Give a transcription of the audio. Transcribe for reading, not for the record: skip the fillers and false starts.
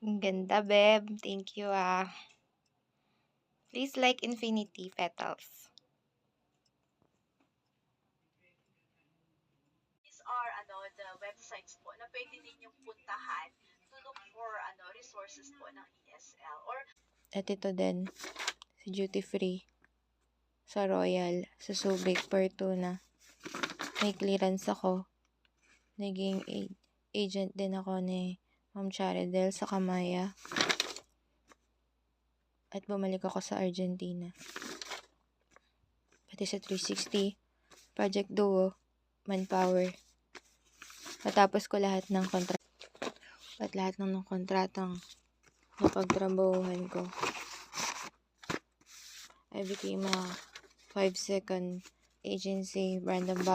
Ang ganda, Beb. Thank you, ah. Please like Infinity Petals. These are the websites po na pwede ninyong puntahan to look for resources po ng ESL or At ito din, si Duty Free sa Royal, sa Subic, Fortuna. May clearance ako. Naging agent din ako ni Ma'am Charidel sa Kamaya. At bumalik ako sa Argentina. Pati sa 360, Project Duo, Manpower. Matapos ko lahat ng kontratang napagtrabahuhan ko, I became a 5-second agency brand ambassador.